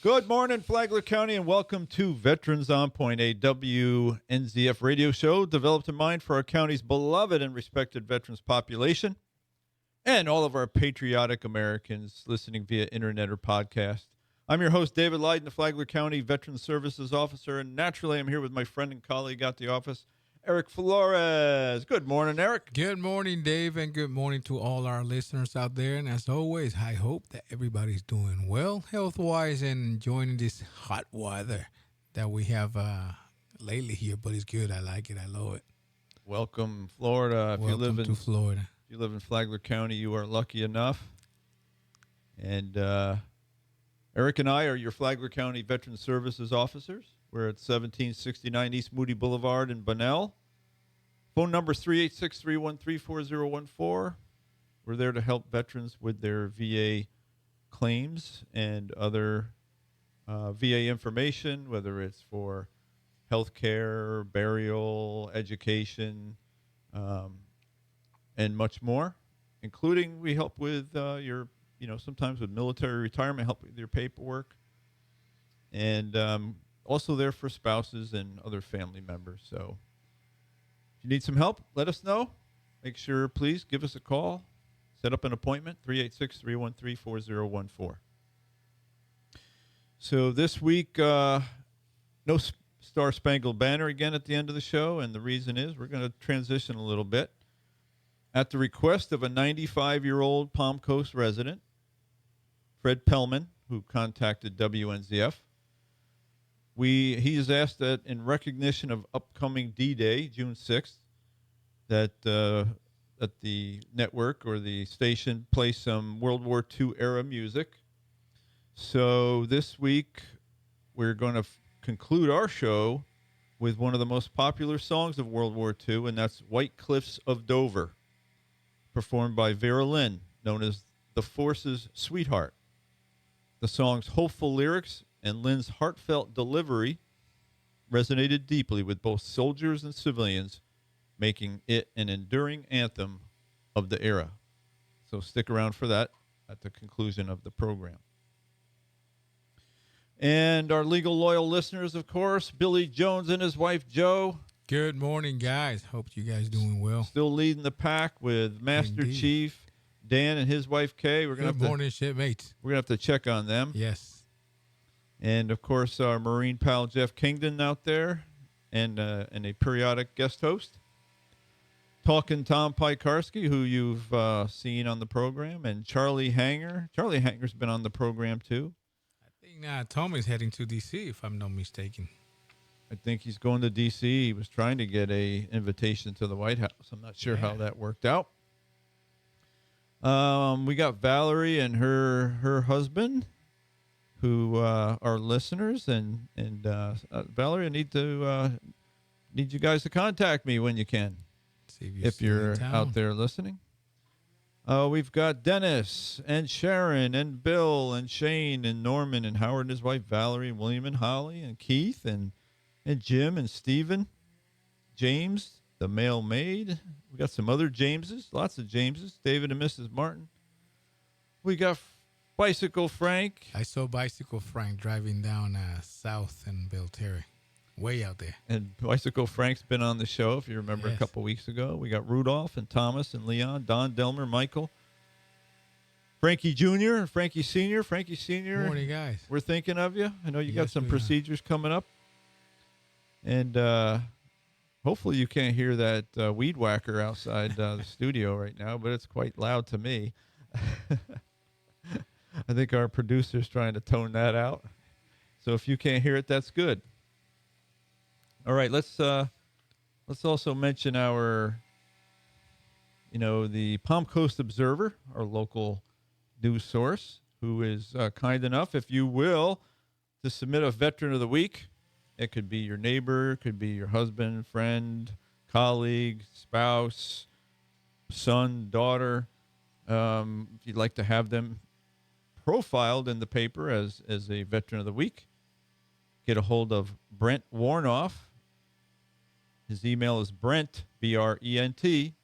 Good morning, Flagler County, and welcome to Veterans on Point, a WNZF radio show developed in mind for our county's beloved and respected veterans population and all of our patriotic Americans listening via internet or podcast. I'm your host, David Lydon, the Flagler County Veterans Services Officer, and naturally I'm here with my friend and colleague at the office, Eric Flores. Good morning, Eric. Good morning, Dave, and good morning to all our listeners out there. And as always, I hope that everybody's doing well health-wise and enjoying this hot weather that we have lately here. But it's good. I like it. I love it. Welcome, Florida. Welcome to Florida. If you live in Flagler County, you are lucky enough. And Eric and I are your Flagler County Veterans Services officers. We're at 1769 East Moody Boulevard in Bunnell. Phone number 386-313-4014. We're there to help veterans with their VA claims and other VA information, whether it's for health care, burial, education, and much more, including we help with sometimes with military retirement, help with your paperwork, and also there for spouses and other family members. So if you need some help, let us know. Make sure, please, give us a call. Set up an appointment, 386-313-4014. So this week, no Star Spangled Banner again at the end of the show, and the reason is we're going to transition a little bit. At the request of a 95-year-old Palm Coast resident, Fred Pellman, who contacted WNZF, he has asked that in recognition of upcoming D-Day, June 6th, that the network or the station play some World War II era music. So this week, we're going to conclude our show with one of the most popular songs of World War II, and that's White Cliffs of Dover, performed by Vera Lynn, known as the Force's Sweetheart. The song's hopeful lyrics and Lynn's heartfelt delivery resonated deeply with both soldiers and civilians, making it an enduring anthem of the era. So stick around for that at the conclusion of the program. And our legal loyal listeners, of course, Billy Jones and his wife, Jo. Good morning, guys. Hope you guys doing well. Still leading the pack with Master Indeed. Chief Dan and his wife, Kay. Good morning, shipmates. We're going to have to check on them. Yes. And, of course, our Marine pal, Jeff Kingdon, out there, and a periodic guest host. Talking Tom Pikarski, who you've seen on the program, and Charlie Hanger. Charlie Hanger's been on the program, too. I think Tom is heading to D.C., if I'm not mistaken. I think he's going to D.C. He was trying to get a invitation to the White House. I'm not sure how that worked out. We got Valerie and her husband, who are listeners, and Valerie, I need you guys to contact me when you can, if you're out there listening. We've got Dennis and Sharon and Bill and Shane and Norman and Howard and his wife Valerie and William and Holly and Keith and Jim and Stephen, James, the male maid. We got some other Jameses, lots of Jameses, David and Mrs. Martin. We got Bicycle Frank. I saw Bicycle Frank driving down south in Belterre, way out there. And Bicycle Frank's been on the show, if you remember, a couple weeks ago. We got Rudolph and Thomas and Leon, Don, Delmer, Michael, Frankie Jr., Frankie Sr., Frankie Sr. Good morning, guys. We're thinking of you. I know you got some procedures coming up. And hopefully you can't hear that weed whacker outside the studio right now, but it's quite loud to me. I think our producer's trying to tone that out. So if you can't hear it, that's good. All right, let's also mention our, the Palm Coast Observer, our local news source, who is kind enough, if you will, to submit a Veteran of the Week. It could be your neighbor, it could be your husband, friend, colleague, spouse, son, daughter. If you'd like to have them profiled in the paper as a Veteran of the Week, get a hold of Brent Warnoff. His email is Brent, B-R-E-N-T,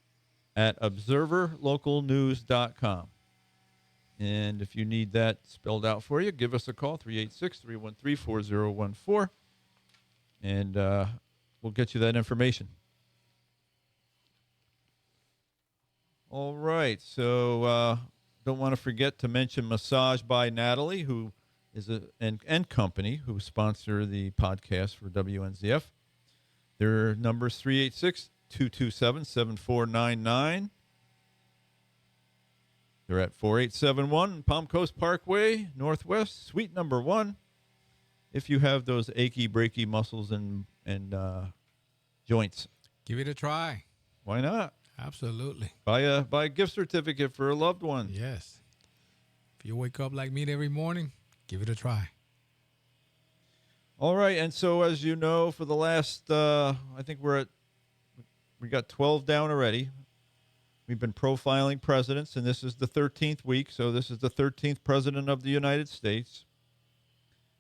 at observerlocalnews.com. And if you need that spelled out for you, give us a call, 386-313-4014, and we'll get you that information. All right, so don't want to forget to mention Massage by Natalie, who is and company who sponsor the podcast for WNZF. Their number is 386-227-7499. They're at 4871 Palm Coast Parkway, Northwest, Suite number 1. If you have those achy, breaky muscles and joints, Give it a try. why not? Absolutely. Buy a gift certificate for a loved one. Yes. If you wake up like me every morning, give it a try. All right, and so as you know, for the last, I think we got 12 down already. We've been profiling presidents, and this is the 13th week, so this is the 13th president of the United States.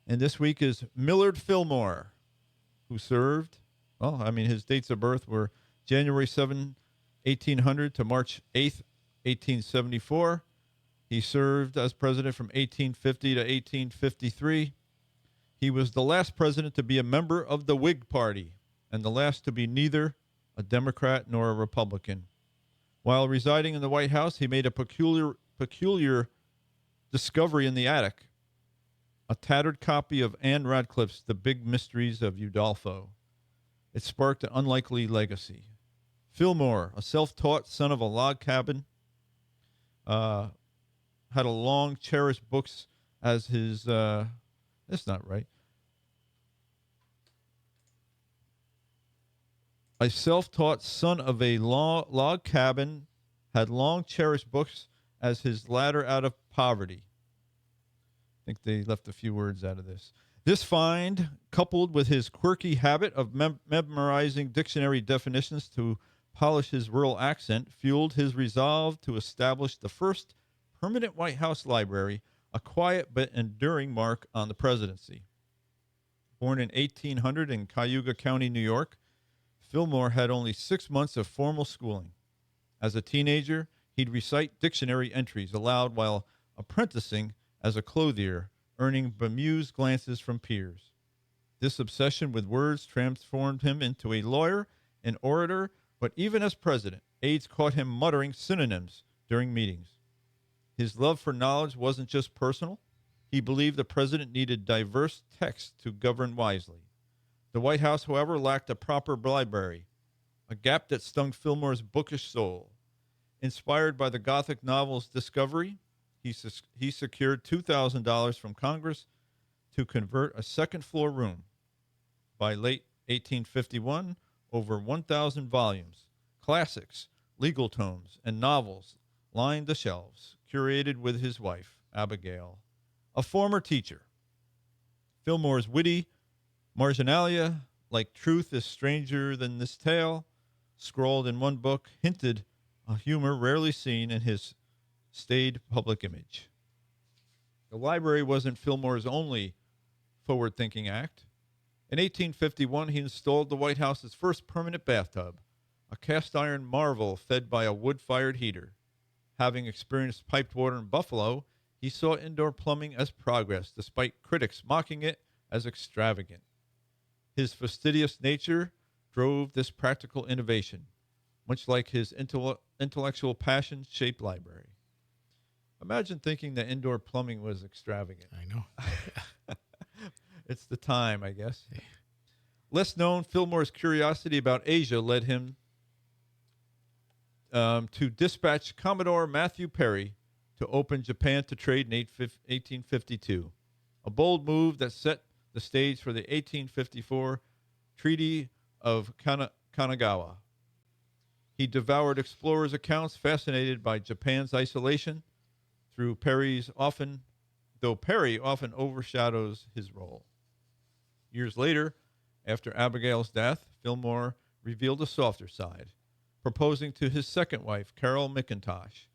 And this week is Millard Fillmore, who served, his dates of birth were January 7, 1800 to March 8th, 1874. He served as president from 1850 to 1853. He was the last president to be a member of the Whig Party and the last to be neither a Democrat nor a Republican. While residing in the White House, he made a peculiar discovery in the attic, a tattered copy of Anne Radcliffe's The Big Mysteries of Udolpho. It sparked an unlikely legacy. Fillmore, a self-taught son of a log cabin, had a long cherished books as his, that's not right. A self-taught son of a log cabin had long cherished books as his ladder out of poverty. I think they left a few words out of this. This find, coupled with his quirky habit of memorizing dictionary definitions to polish his rural accent, fueled his resolve to establish the first permanent White House library, a quiet but enduring mark on the presidency. Born in 1800 in Cayuga County, New York, Fillmore had only 6 months of formal schooling. As a teenager, he'd recite dictionary entries aloud while apprenticing as a clothier, earning bemused glances from peers. This obsession with words transformed him into a lawyer, an orator, but even as president, aides caught him muttering synonyms during meetings. His love for knowledge wasn't just personal. He believed the president needed diverse texts to govern wisely. The White House, however, lacked a proper library, a gap that stung Fillmore's bookish soul. Inspired by the Gothic novel's discovery, he secured $2,000 from Congress to convert a second-floor room. By late 1851, over 1,000 volumes, classics, legal tomes, and novels lined the shelves, curated with his wife, Abigail, a former teacher. Fillmore's witty marginalia, like truth is stranger than this tale, scrawled in one book, hinted a humor rarely seen in his staid public image. The library wasn't Fillmore's only forward-thinking act. In 1851, he installed the White House's first permanent bathtub, a cast-iron marvel fed by a wood-fired heater. Having experienced piped water in Buffalo, he saw indoor plumbing as progress, despite critics mocking it as extravagant. His fastidious nature drove this practical innovation, much like his intellectual passion-shaped library. Imagine thinking that indoor plumbing was extravagant. I know. It's the time, I guess. Less known, Fillmore's curiosity about Asia led him to dispatch Commodore Matthew Perry to open Japan to trade in 1852, a bold move that set the stage for the 1854 Treaty of Kanagawa. He devoured explorers' accounts, fascinated by Japan's isolation, though Perry often overshadows his role. Years later, after Abigail's death, Fillmore revealed a softer side, proposing to his second wife, Carol McIntosh,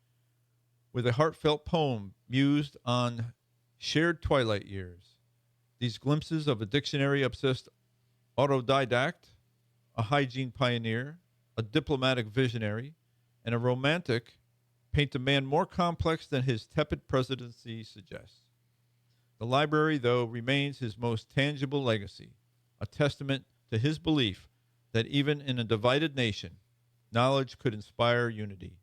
with a heartfelt poem mused on shared twilight years. These glimpses of a dictionary-obsessed autodidact, a hygiene pioneer, a diplomatic visionary, and a romantic paint a man more complex than his tepid presidency suggests. The library, though, remains his most tangible legacy, a testament to his belief that even in a divided nation, knowledge could inspire unity.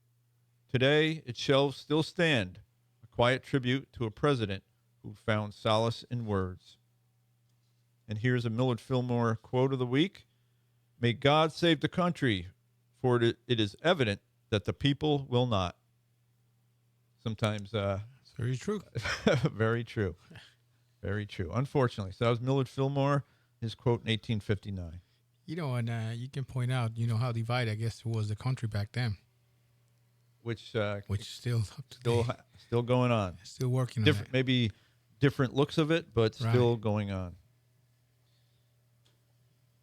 Today, its shelves still stand, a quiet tribute to a president who found solace in words. And here's a Millard Fillmore quote of the week. May God save the country, for it is evident that the people will not. Sometimes, It's very true. very true. Very true. Unfortunately. So that was Millard Fillmore, his quote in 1859. You know, and you can point out, how divided, I guess, was the country back then, Which still up to date. still going on. Still working Different, on it. maybe different looks of it, but still Right. going on.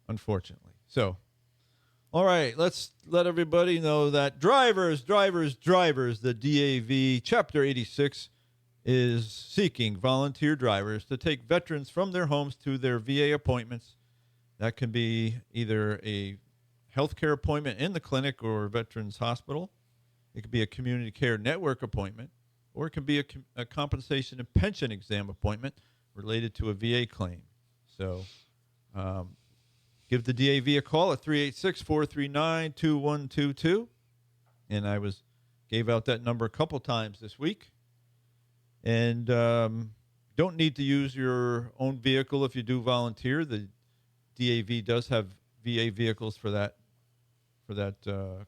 Unfortunately. So, all right, let's let everybody know that drivers, the DAV Chapter 86 is seeking volunteer drivers to take veterans from their homes to their VA appointments. That can be either a healthcare appointment in the clinic or veterans hospital. It could be a community care network appointment, or it can be a compensation and pension exam appointment related to a VA claim. So give the DAV a call at 386-439-2122. And I gave out that number a couple times this week. And don't need to use your own vehicle if you do volunteer. The DAV does have VA vehicles for that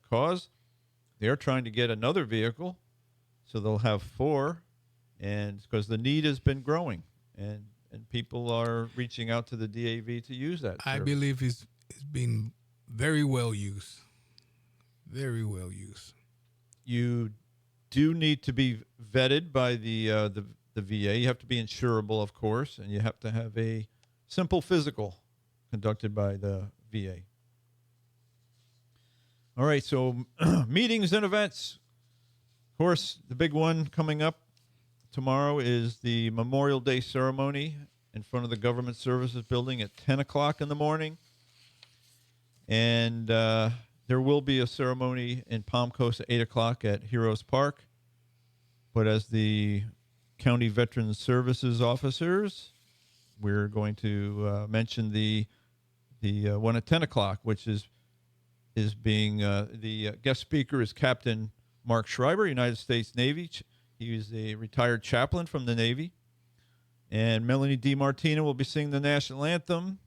cause. They're trying to get another vehicle, so they'll have 4, and because the need has been growing, and people are reaching out to the DAV to use that I service. believe it's been very well used. Very well used. You do need to be vetted by the VA. You have to be insurable, of course, and you have to have a simple physical conducted by the VA. All right, so meetings and events. Of course, the big one coming up tomorrow is the Memorial Day ceremony in front of the Government Services Building at 10 o'clock in the morning. And there will be a ceremony in Palm Coast at 8 o'clock at Heroes Park. But as the County Veterans Services officers, we're going to mention the one at 10 o'clock, which is being the guest speaker is Captain Mark Schreiber, United States Navy. He is a retired chaplain from the Navy. And Melanie DiMartino will be singing the national anthem.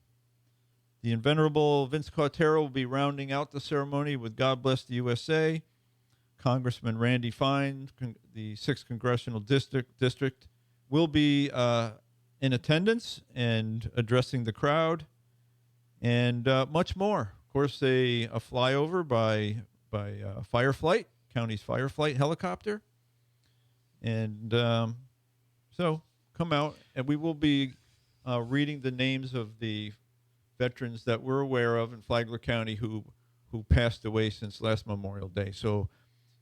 The invenerable Vince Cartero will be rounding out the ceremony with God Bless the USA. Congressman Randy Fine, the 6th Congressional District, will be in attendance and addressing the crowd, and much more. Of course, a flyover by Fireflight, county's Fireflight helicopter. And so come out, and we will be reading the names of the veterans that we're aware of in Flagler County who passed away since last Memorial Day. So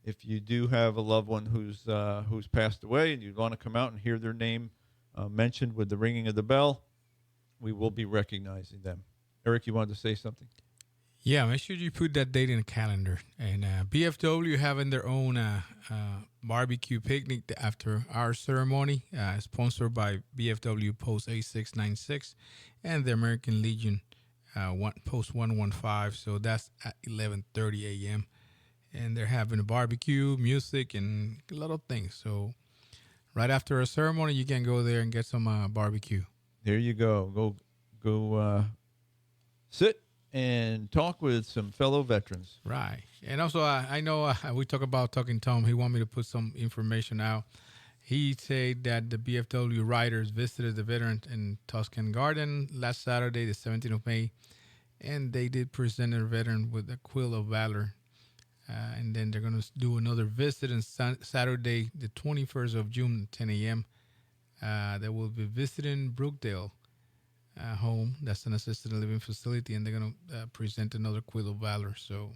if you do have a loved one who's passed away and you want to come out and hear their name mentioned with the ringing of the bell, we will be recognizing them. Eric, you wanted to say something? Yeah, make sure you put that date in the calendar. And BFW having their own barbecue picnic after our ceremony, sponsored by BFW Post 8696 and the American Legion Post 115. So that's at 11:30 a.m. And they're having a barbecue, music, and a lot of things. So right after a ceremony, you can go there and get some barbecue. There you go. Go sit and talk with some fellow veterans. Right. And also, I know we talk about Talking Tom. He wanted me to put some information out. He said that the BFW riders visited the veterans in Tuscan Garden last Saturday, the 17th of May, and they did present a veteran with a Quilt of Valor. And then they're going to do another visit on Saturday, the 21st of June, 10 a.m. They will be visiting Brookdale home. That's an assisted living facility, and they're going to present another Quilt of Valor. So,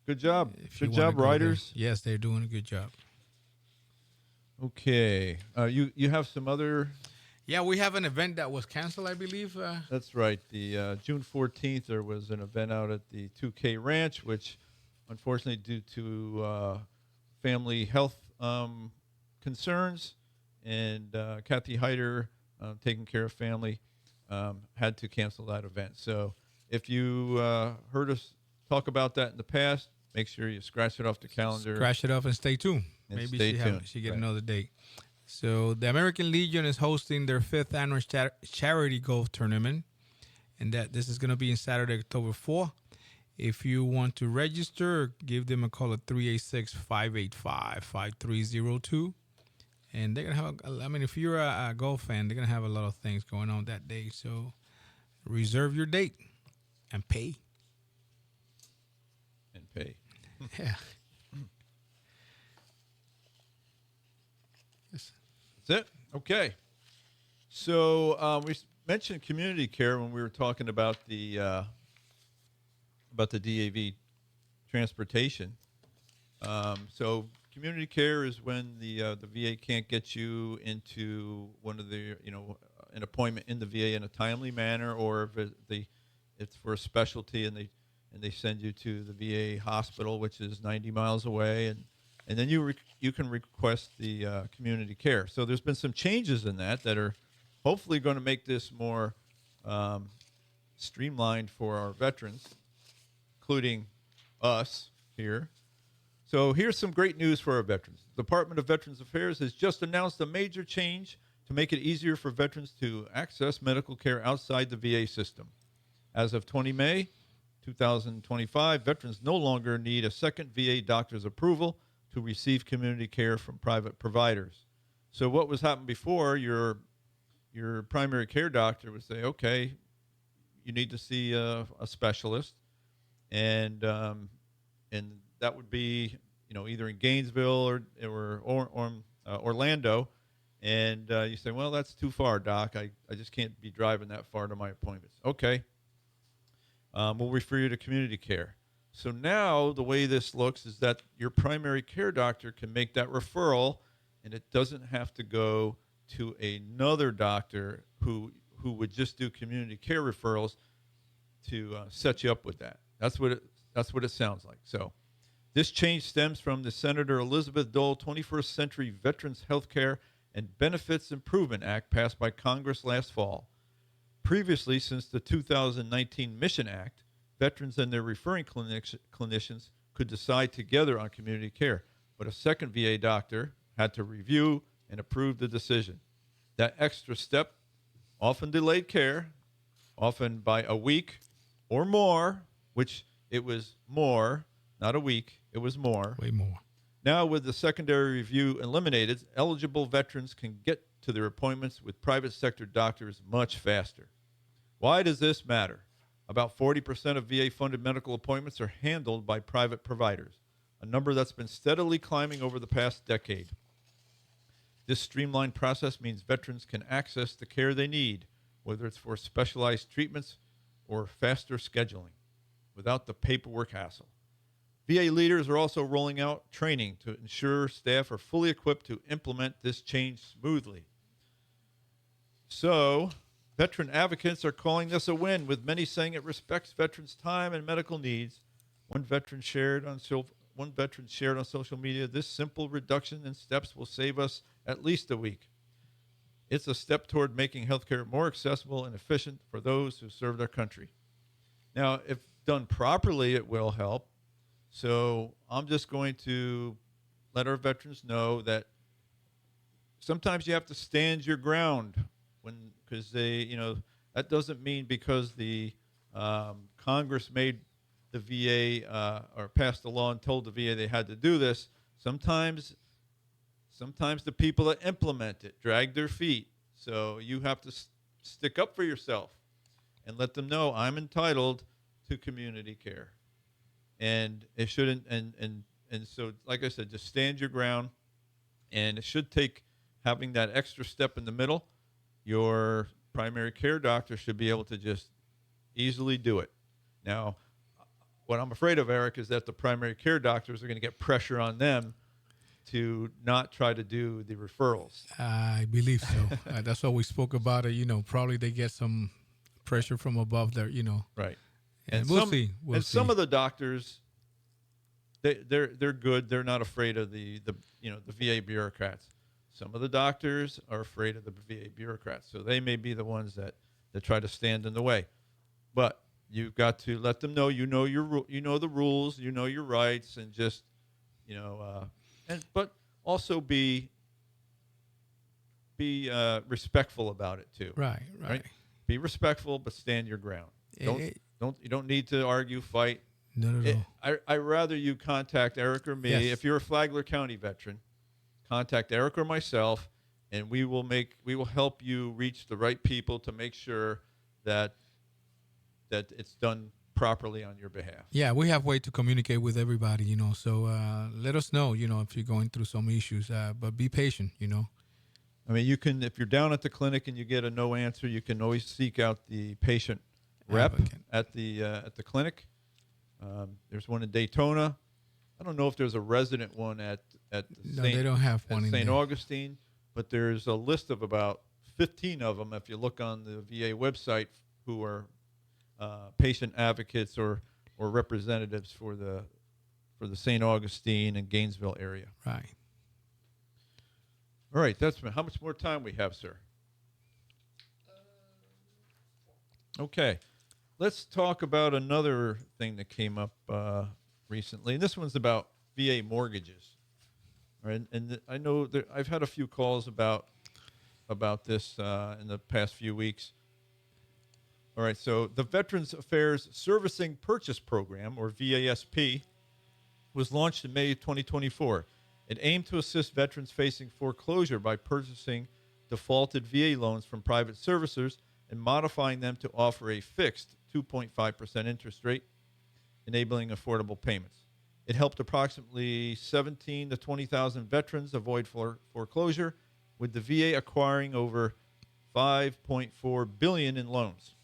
Good job. you Good wanna job, go there- riders. Yes, they're doing a good job. Okay. You have some other... Yeah, we have an event that was canceled, I believe. That's right. The June 14th, there was an event out at the 2K Ranch, which unfortunately, due to family health concerns, and Kathy Heider, taking care of family, had to cancel that event. So if you heard us talk about that in the past, make sure you scratch it off the calendar. Scratch it off and stay tuned. And Maybe stay tuned. she get Right. another date. So the American Legion is hosting their 5th annual charity golf tournament, and that this is going to be on Saturday, October 4th. If you want to register, give them a call at 386-585-5302. And they're going to have, if you're a golf fan, they're going to have a lot of things going on that day. So reserve your date and pay. And pay. Yeah. Yes. That's it? Okay. So we mentioned community care when we were talking about the DAV transportation. So community care is when the VA can't get you into one of the an appointment in the VA in a timely manner, or if it's for a specialty and they send you to the VA hospital, which is 90 miles away, and then you can request the community care. So there's been some changes in that are hopefully going to make this more streamlined for our veterans, including us here. So here's some great news for our veterans. The Department of Veterans Affairs has just announced a major change to make it easier for veterans to access medical care outside the VA system. As of 20 May 2025, veterans no longer need a second VA doctor's approval to receive community care from private providers. So what was happening before, your primary care doctor would say, okay, you need to see a specialist, and that would be either in Gainesville or Orlando, and you say, well, that's too far, doc. I just can't be driving that far to my appointments. Okay, we'll refer you to community care. So now the way this looks is that your primary care doctor can make that referral, and it doesn't have to go to another doctor who would just do community care referrals to set you up with that. That's what it sounds like. So this change stems from the Senator Elizabeth Dole 21st Century Veterans Healthcare and Benefits Improvement Act passed by Congress last fall. Previously, since the 2019 Mission Act, veterans and their referring clinicians could decide together on community care, but a second VA doctor had to review and approve the decision. That extra step often delayed care, often by a week or more, which it was more, not a week, it was more. Way more. Now, with the secondary review eliminated, eligible veterans can get to their appointments with private sector doctors much faster. Why does this matter? About 40% of VA-funded medical appointments are handled by private providers, a number that's been steadily climbing over the past decade. This streamlined process means veterans can access the care they need, whether it's for specialized treatments or faster scheduling, without the paperwork hassle. VA leaders are also rolling out training to ensure staff are fully equipped to implement this change smoothly. So, veteran advocates are calling this a win, with many saying it respects veterans' time and medical needs. One veteran shared on social media, this simple reduction in steps will save us at least a week. It's a step toward making healthcare more accessible and efficient for those who serve their country. Now, if done properly, it will help. So I'm just going to let our veterans know that sometimes you have to stand your ground because that doesn't mean because the Congress made the VA or passed a law and told the VA they had to do this. Sometimes the people that implement it drag their feet. So you have to stick up for yourself and let them know I'm entitled to community care. And it shouldn't, and so, like I said, just stand your ground. And it should take having that extra step in the middle. Your primary care doctor should be able to just easily do it. Now, what I'm afraid of, Eric, is that the primary care doctors are going to get pressure on them to not try to do the referrals. I believe so. That's what we spoke about it. Probably they get some pressure from above there, Right. And we'll see. Some of the doctors they're good. They're not afraid of the the VA bureaucrats. Some of the doctors are afraid of the VA bureaucrats, so they may be the ones that try to stand in the way. But you've got to let them know you know the rules, you know your rights, and just and but also be respectful about it too. Right, Right? right. Be respectful, but stand your ground. Eh, eh, You don't need to argue, fight. Not at all. I rather you contact Eric or me. Yes. If you're a Flagler County veteran, contact Eric or myself, and we will help you reach the right people to make sure that it's done properly on your behalf. Yeah, we have way to communicate with everybody, So let us know, if you're going through some issues. But be patient. I mean, you can if you're down at the clinic and you get a no answer, you can always seek out the patient rep Advocate. at the clinic. There's one in Daytona. I don't know if there's a resident one at No, they don't have one in St. there. Augustine, but there's a list of about 15 of them if you look on the VA website who are patient advocates or representatives for the St. Augustine and Gainesville area. Right. All right, that's how much more time we have, sir. Okay, let's talk about another thing that came up recently, and this one's about VA mortgages. All right, and I know that I've had a few calls about this in the past few weeks. All right, so the Veterans Affairs Servicing Purchase Program, or VASP, was launched in May 2024. It aimed to assist veterans facing foreclosure by purchasing defaulted VA loans from private servicers and modifying them to offer a fixed 2.5% interest rate, enabling affordable payments. It helped approximately 17 to 20,000 veterans avoid foreclosure, with the VA acquiring over $5.4 billion in loans.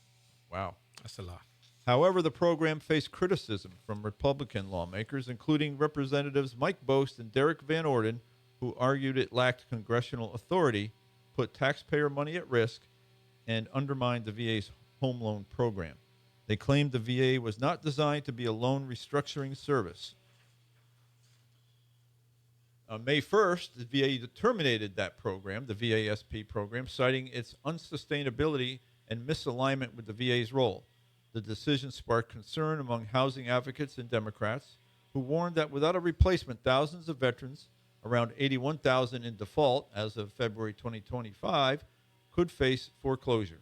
Wow. That's a lot. However, the program faced criticism from Republican lawmakers, including Representatives Mike Bost and Derek Van Orden, who argued it lacked congressional authority, put taxpayer money at risk, and undermined the VA's home loan program. They claimed the VA was not designed to be a loan restructuring service. On May 1st, the VA terminated that program, the VASP program, citing its unsustainability and misalignment with the VA's role. The decision sparked concern among housing advocates and Democrats, who warned that without a replacement, thousands of veterans, around 81,000 in default as of February 2025, could face foreclosure.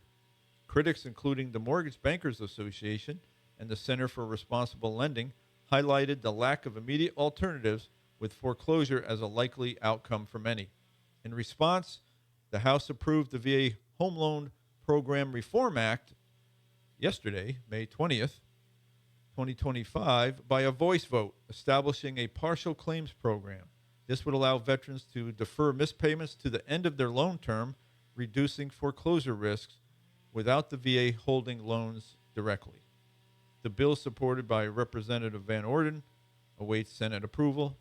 Critics, including the Mortgage Bankers Association and the Center for Responsible Lending, highlighted the lack of immediate alternatives, with foreclosure as a likely outcome for many. In response, the House approved the VA Home Loan Program Reform Act yesterday, May 20th, 2025, by a voice vote, establishing a partial claims program. This would allow veterans to defer missed payments to the end of their loan term, reducing foreclosure risks without the VA holding loans directly. The bill, supported by Representative Van Orden, awaits Senate approval.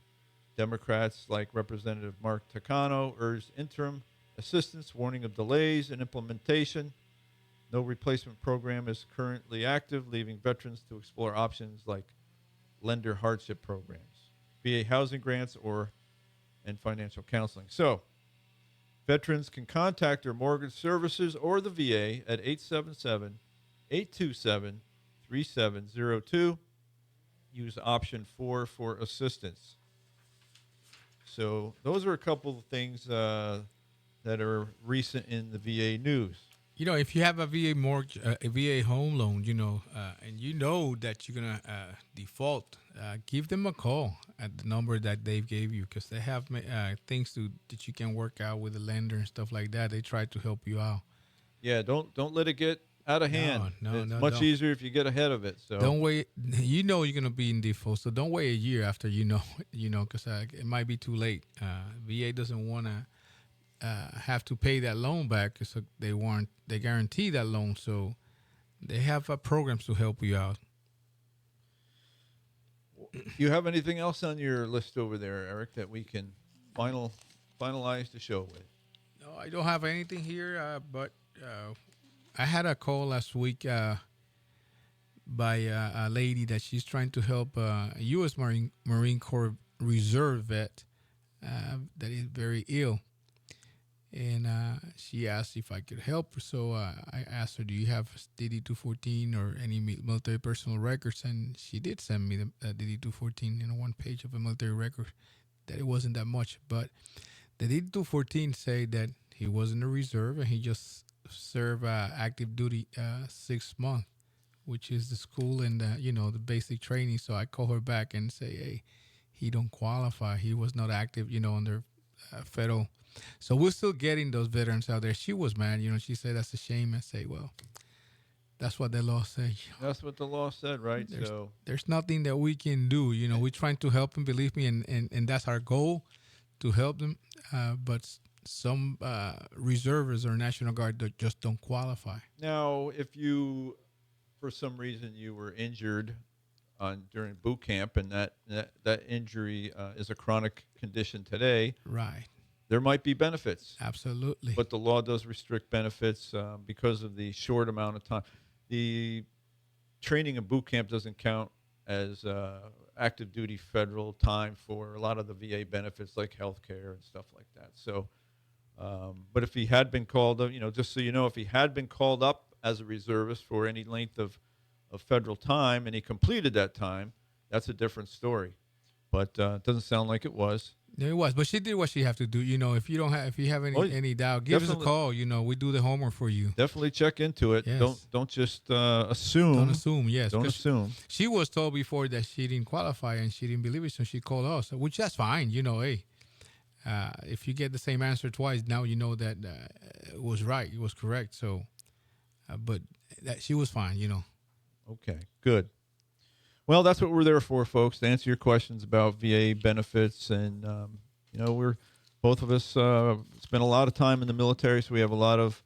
Democrats like Representative Mark Takano urged interim assistance, warning of delays in implementation. No replacement program is currently active, leaving veterans to explore options like lender hardship programs, VA housing grants, and financial counseling. So, veterans can contact their mortgage servicers or the VA at 877-827-3702. Use option 4 for assistance. So those are a couple of things that are recent in the VA news. If you have a VA mortgage, a VA home loan, and you know that you're gonna default, give them a call at the number that they gave you, because they have things that you can work out with the lender and stuff like that. They try to help you out. Yeah, don't let it get out of hand. It's much easier if you get ahead of it. So don't wait. You're gonna be in default, so don't wait a year after because it might be too late. VA doesn't want to have to pay that loan back, because they guarantee that loan, so they have programs to help you out. You have anything else on your list over there, Eric, that we can finalize the show with? No, I don't have anything here, but I had a call last week by a lady that she's trying to help a U.S. Marine Corps Reserve vet that is very ill. And she asked if I could help her. So I asked her, "Do you have DD-214 or any military personal records?" And she did send me the DD-214 in one page of a military record. That it wasn't that much, but the DD-214 say that he was in the reserve and he just served active duty 6 months, which is the school and the basic training. So I call her back and say, "Hey, he don't qualify. He was not active, under federal." So we're still getting those veterans out there. She was mad, she said that's a shame. I say, well, that's what the law says. That's what the law said, right? There's nothing that we can do. We're trying to help them, believe me, and that's our goal, to help them. But some reservists or National Guard that just don't qualify. Now, if you, for some reason, you were injured during boot camp, and that injury is a chronic condition today, right? There might be benefits. Absolutely. But the law does restrict benefits because of the short amount of time. The training in boot camp doesn't count as active duty federal time for a lot of the VA benefits like health care and stuff like that. So, but if he had been called up, just so you know, if he had been called up as a reservist for any length of federal time and he completed that time, that's a different story. But it doesn't sound like it was. Yeah, it was, but she did what she have to do. If you have any doubt, give us a call. We do the homework for you. Definitely check into it. Yes. Don't just assume. Don't assume. Yes. Don't assume. She was told before that she didn't qualify and she didn't believe it, so she called us, which that's fine. Hey, if you get the same answer twice, now you know that it was right. It was correct. So, but that she was fine. Okay. Good. Well, that's what we're there for, folks, to answer your questions about VA benefits. And, we're both of us spent a lot of time in the military, so we have a lot of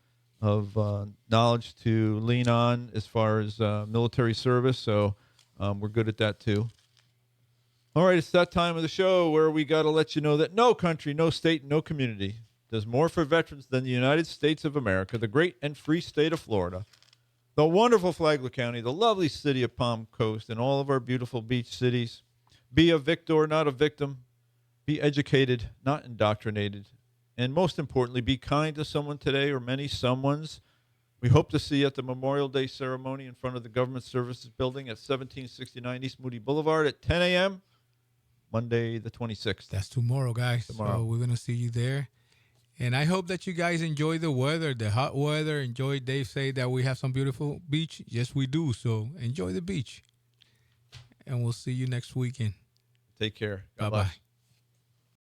knowledge to lean on as far as military service. So we're good at that, too. All right, it's that time of the show where we got to let you know that no country, no state, no community does more for veterans than the United States of America, the great and free state of Florida. The wonderful Flagler County, the lovely city of Palm Coast, and all of our beautiful beach cities. Be a victor, not a victim. Be educated, not indoctrinated. And most importantly, be kind to someone today or many someones. We hope to see you at the Memorial Day ceremony in front of the Government Services Building at 1769 East Moody Boulevard at 10 a.m., Monday the 26th. That's tomorrow, guys. Tomorrow. So we're going to see you there. And I hope that you guys enjoy the weather, the hot weather. Enjoy. Dave say that we have some beautiful beach. Yes, we do. So enjoy the beach. And we'll see you next weekend. Take care. Bye-bye.